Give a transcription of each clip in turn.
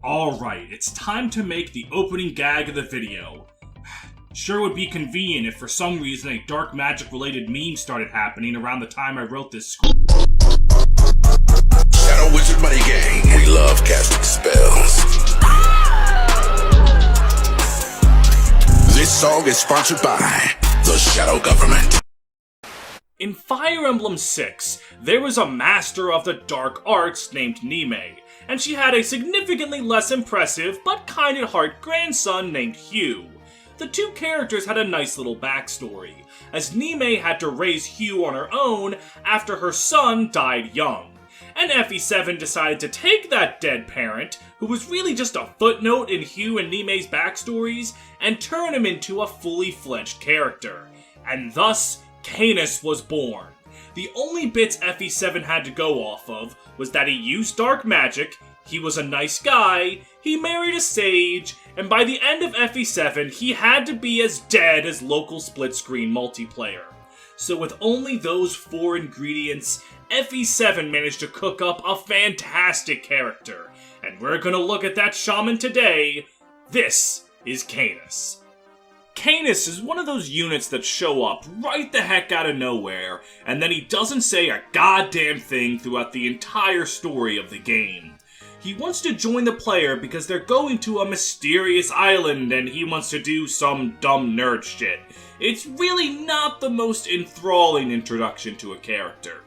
Alright, it's time to make the opening gag of the video. Sure would be convenient if for some reason a dark magic related meme started happening around the time I wrote this script. Shadow Wizard Money Gang, we love casting spells. This song is sponsored by the Shadow Government. In Fire Emblem 6, there was a master of the dark arts named Nime, and she had a significantly less impressive but kind-at-heart grandson named Hugh. The two characters had a nice little backstory, as Nime had to raise Hugh on her own after her son died young, and FE7 decided to take that dead parent, who was really just a footnote in Hugh and Nime's backstories, and turn him into a fully fledged character. And thus, Canas was born. The only bits FE7 had to go off of was that he used dark magic, he was a nice guy, he married a sage, and by the end of FE7 he had to be as dead as local split-screen multiplayer. So with only those 4 ingredients, FE7 managed to cook up a fantastic character. And we're gonna look at that shaman today. This is Canas. Canas is one of those units that show up right the heck out of nowhere, and then he doesn't say a goddamn thing throughout the entire story of the game. He wants to join the player because they're going to a mysterious island and he wants to do some dumb nerd shit. It's really not the most enthralling introduction to a character.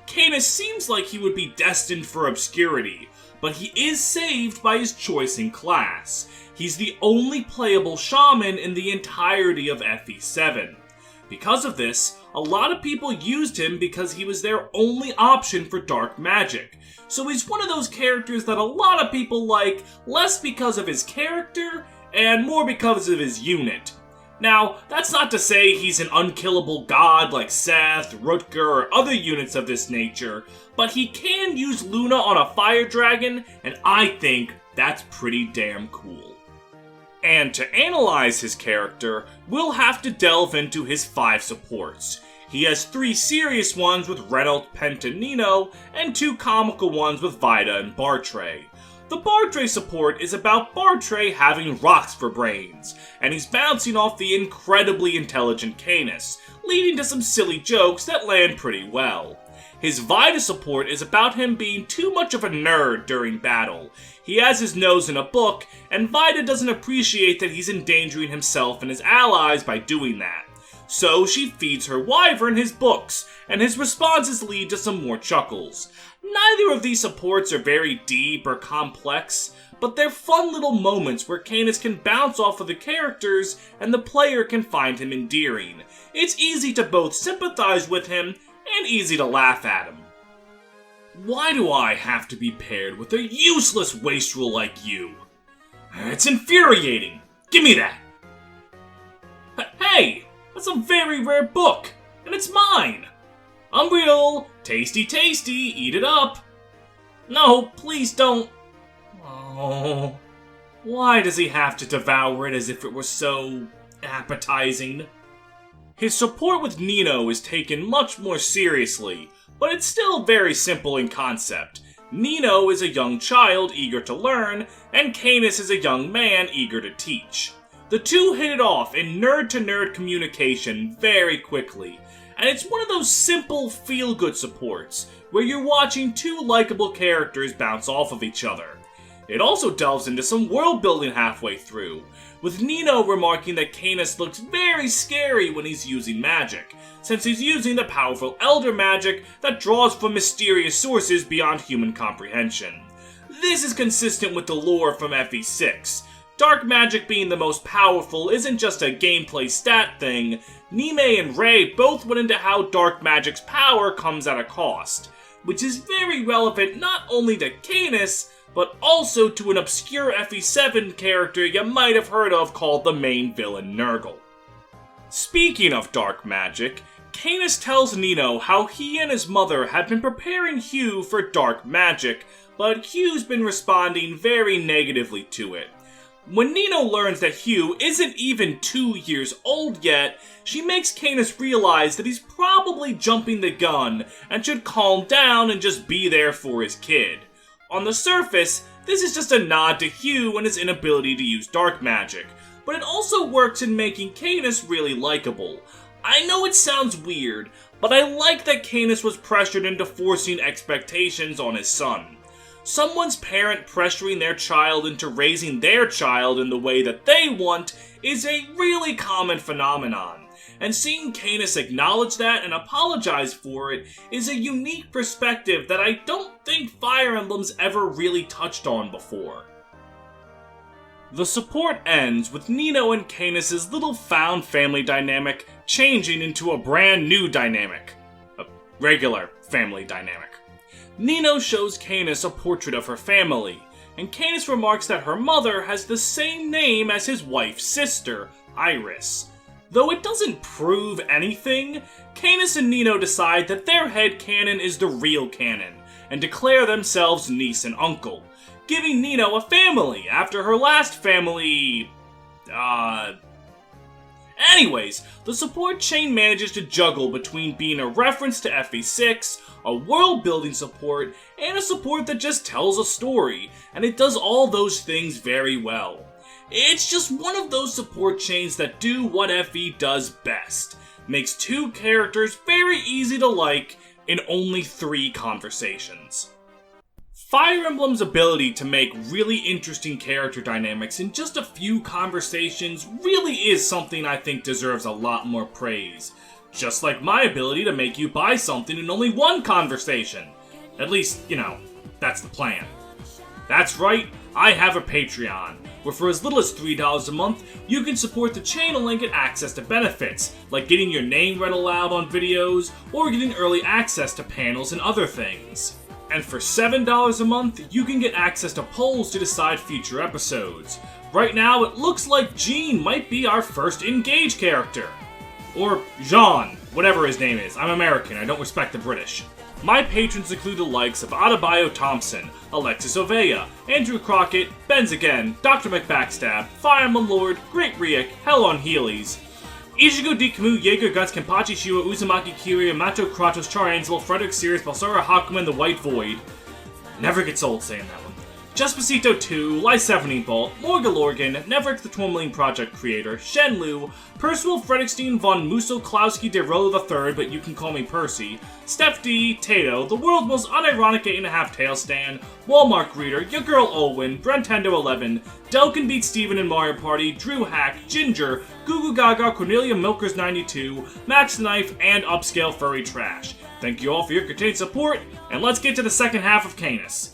Canas seems like he would be destined for obscurity, but he is saved by his choice in class. He's the only playable shaman in the entirety of FE7. Because of this, a lot of people used him because he was their only option for dark magic. So he's one of those characters that a lot of people like, less because of his character, and more because of his unit. Now, that's not to say he's an unkillable god like Seth, Rutger, or other units of this nature, but he can use Luna on a fire dragon, and I think that's pretty damn cool. And to analyze his character, we'll have to delve into his 5 supports. He has 3 serious ones with Renault, Pent, and Nino, and 2 comical ones with Vida and Bartray. The Bartray support is about Bartray having rocks for brains, and he's bouncing off the incredibly intelligent Canas, leading to some silly jokes that land pretty well. His Vida support is about him being too much of a nerd during battle. He has his nose in a book, and Vida doesn't appreciate that he's endangering himself and his allies by doing that. So she feeds her wyvern his books, and his responses lead to some more chuckles. Neither of these supports are very deep or complex, but they're fun little moments where Canas can bounce off of the characters and the player can find him endearing. It's easy to both sympathize with him and easy to laugh at him. Why do I have to be paired with a useless wastrel like you? It's infuriating. Give me that. Hey, that's a very rare book, and it's mine. Unreal, tasty, eat it up. No, please don't. Oh, why does he have to devour it as if it were so appetizing? His support with Nino is taken much more seriously, but it's still very simple in concept. Nino is a young child eager to learn, and Canas is a young man eager to teach. The two hit it off in nerd-to-nerd communication very quickly, and it's one of those simple feel-good supports, where you're watching 2 likable characters bounce off of each other. It also delves into some world building halfway through, with Nino remarking that Canas looks very scary when he's using magic, since he's using the powerful elder magic that draws from mysterious sources beyond human comprehension. This is consistent with the lore from FE6. Dark magic being the most powerful isn't just a gameplay stat thing. Nime and Ray both went into how dark magic's power comes at a cost, which is very relevant not only to Canas, but also to an obscure FE7 character you might have heard of called the main villain Nurgle. Speaking of dark magic, Canas tells Nino how he and his mother had been preparing Hugh for dark magic, but Hugh's been responding very negatively to it. When Nino learns that Hugh isn't even 2 years old yet, she makes Canas realize that he's probably jumping the gun and should calm down and just be there for his kid. On the surface, This is just a nod to Hugh and his inability to use dark magic, but it also works in making Canas really likable. I know it sounds weird, but I like that Canas was pressured into forcing expectations on his son. Someone's parent pressuring their child into raising their child in the way that they want is a really common phenomenon, and seeing Canas acknowledge that and apologize for it is a unique perspective that I don't think Fire Emblem's ever really touched on before. The support ends with Nino and Canas' little found family dynamic changing into a brand new dynamic. A regular family dynamic. Nino shows Canas a portrait of her family, and Canas remarks that her mother has the same name as his wife's sister, Iris. Though it doesn't prove anything, Canas and Nino decide that their headcanon is the real canon, and declare themselves niece and uncle, giving Nino a family after her last family... Anyways, the support chain manages to juggle between being a reference to FE6, a world-building support, and a support that just tells a story, and it does all those things very well. It's just one of those support chains that do what FE does best. Makes two characters very easy to like in only 3 conversations. Fire Emblem's ability to make really interesting character dynamics in just a few conversations really is something I think deserves a lot more praise. Just like my ability to make you buy something in only 1 conversation. At least, that's the plan. That's right, I have a Patreon, where for as little as $3 a month, you can support the channel and get access to benefits, like getting your name read aloud on videos, or getting early access to panels and other things. And for $7 a month, you can get access to polls to decide future episodes. Right now, it looks like Jean might be our first Engage character. Or Jean, whatever his name is. I'm American, I don't respect the British. My patrons include the likes of Adebayo Thompson, Alexis Ovea, Andrew Crockett, Benz Again, Dr. McBackstab, Fireman Lord, Great Riek, Hell on Heelys, Ichigo Dikumu, Jaeger Guts, Kenpachi Shiwa, Uzumaki Kiryu, Mato Kratos, Char Ansel, Frederick Sears, Balsara Hakuman, The White Void. Never gets old saying that one. Justpacito 2, Lysevening Bolt, Morgan Lorgan, Neverick the Tourmaline Project creator, Shen Lu, Percival Fredrickstein von Musoklowski de Rollo III, but you can call me Percy, Steph D, Tato, the world's most unironic 8.5 tail stand, Walmart Greeter, Your Girl Olwen, Brentendo 11, Delkin Beat Steven in Mario Party, Drew Hack, Ginger, Goo Goo Gaga, Cornelia Milkers 92, Max Knife, and Upscale Furry Trash. Thank you all for your continued support, and let's get to the second half of Canas.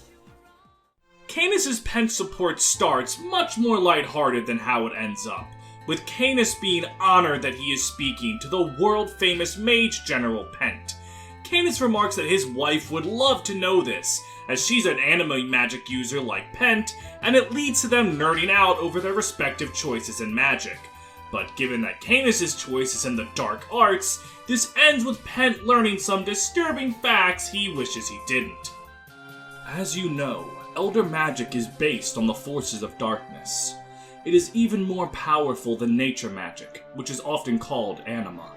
Canas' Pent support starts much more lighthearted than how it ends up, with Canas being honored that he is speaking to the world-famous Mage General Pent. Canas remarks that his wife would love to know this, as she's an anime magic user like Pent, and it leads to them nerding out over their respective choices in magic. But given that Canas' choice is in the dark arts, this ends with Pent learning some disturbing facts he wishes he didn't. As you know, Elder Magic is based on the forces of darkness. It is even more powerful than nature magic, which is often called anima.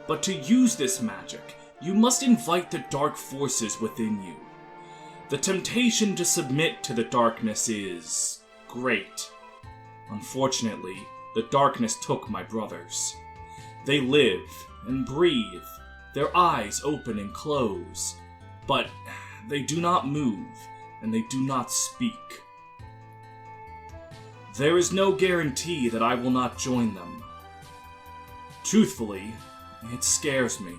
But to use this magic, you must invite the dark forces within you. The temptation to submit to the darkness is great. Unfortunately, the darkness took my brothers. They live and breathe, their eyes open and close, but they do not move, and they do not speak. There is no guarantee that I will not join them. Truthfully, it scares me.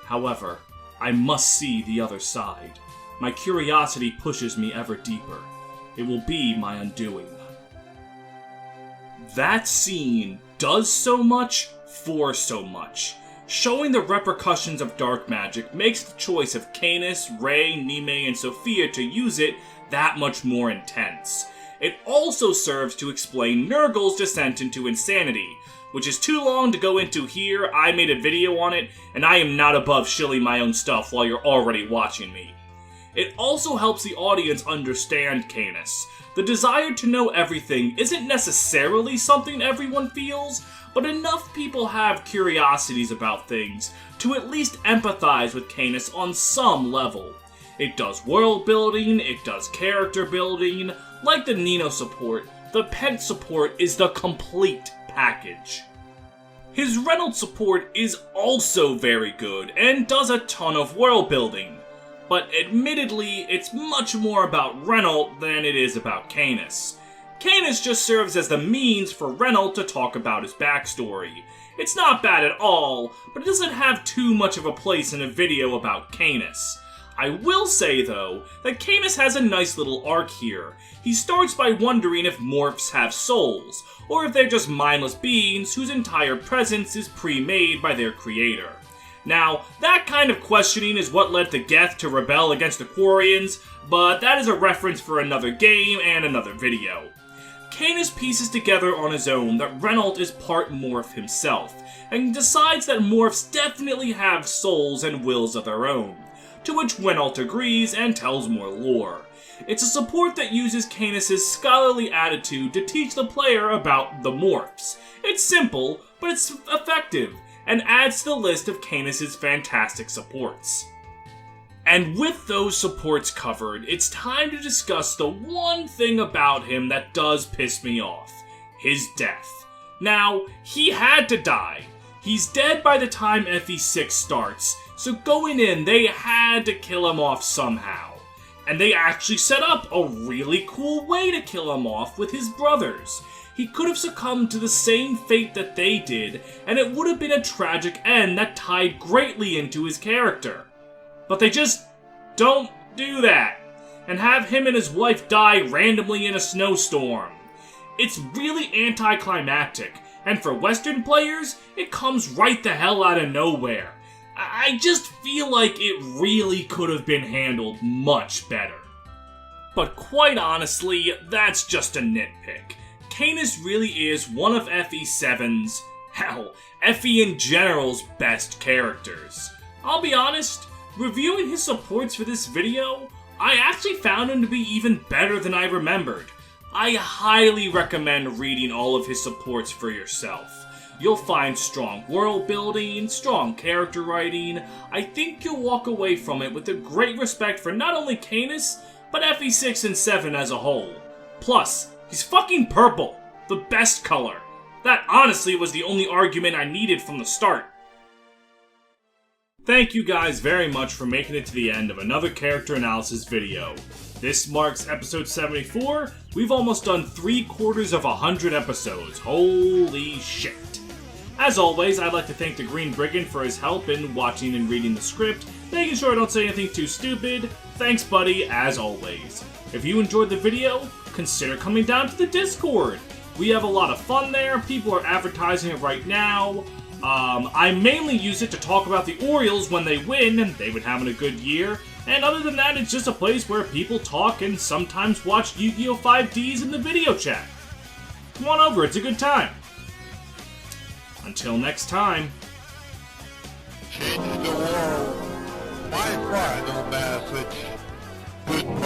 However, I must see the other side. My curiosity pushes me ever deeper. It will be my undoing. That scene does so much for so much. Showing the repercussions of dark magic makes the choice of Canas, Rei, Nime, and Sophia to use it that much more intense. It also serves to explain Nurgle's descent into insanity, which is too long to go into here. I made a video on it, and I am not above shilling my own stuff while you're already watching me. It also helps the audience understand Canas. The desire to know everything isn't necessarily something everyone feels, but enough people have curiosities about things to at least empathize with Canas on some level. It does world building, it does character building. Like the Nino support, the pet support is the complete package. His Reynolds support is also very good and does a ton of world building, but admittedly it's much more about Reynolds than it is about Canas. Canas just serves as the means for Reynolds to talk about his backstory. It's not bad at all, but it doesn't have too much of a place in a video about Canas. I will say, though, that Canas has a nice little arc here. He starts by wondering if morphs have souls, or if they're just mindless beings whose entire presence is pre-made by their creator. Now, that kind of questioning is what led the Geth to rebel against the Quarians, but that is a reference for another game and another video. Canas pieces together on his own that Reynolds is part morph himself, and decides that morphs definitely have souls and wills of their own, to which Reynolds agrees and tells more lore. It's a support that uses Canas' scholarly attitude to teach the player about the morphs. It's simple, but it's effective, and adds to the list of Canas' fantastic supports. And with those supports covered, it's time to discuss the one thing about him that does piss me off: his death. Now, he had to die. He's dead by the time FE6 starts, so going in, they had to kill him off somehow. And they actually set up a really cool way to kill him off with his brothers. He could have succumbed to the same fate that they did, and it would have been a tragic end that tied greatly into his character. But they just don't do that, and have him and his wife die randomly in a snowstorm. It's really anticlimactic, and for Western players, it comes right the hell out of nowhere. I just feel like it really could have been handled much better. But quite honestly, that's just a nitpick. Canas really is one of FE7's, hell, FE in general's best characters. I'll be honest, reviewing his supports for this video, I actually found him to be even better than I remembered. I highly recommend reading all of his supports for yourself. You'll find strong world building, strong character writing. I think you'll walk away from it with a great respect for not only Canas, but FE6 and 7 as a whole. Plus, he's fucking purple, the best color. That honestly was the only argument I needed from the start. Thank you guys very much for making it to the end of another character analysis video. This marks episode 74. We've almost done 3/4 of 100 episodes. Holy shit. As always, I'd like to thank the Green Brigand for his help in watching and reading the script, making sure I don't say anything too stupid. Thanks, buddy, as always. If you enjoyed the video, consider coming down to the Discord. We have a lot of fun there. People are advertising it right now. I mainly use it to talk about the Orioles when they win, and they've been having a good year. And other than that, it's just a place where people talk and sometimes watch Yu-Gi-Oh! 5Ds in the video chat. Come on over, it's a good time. Until next time. Change the world. My final message. Goodbye.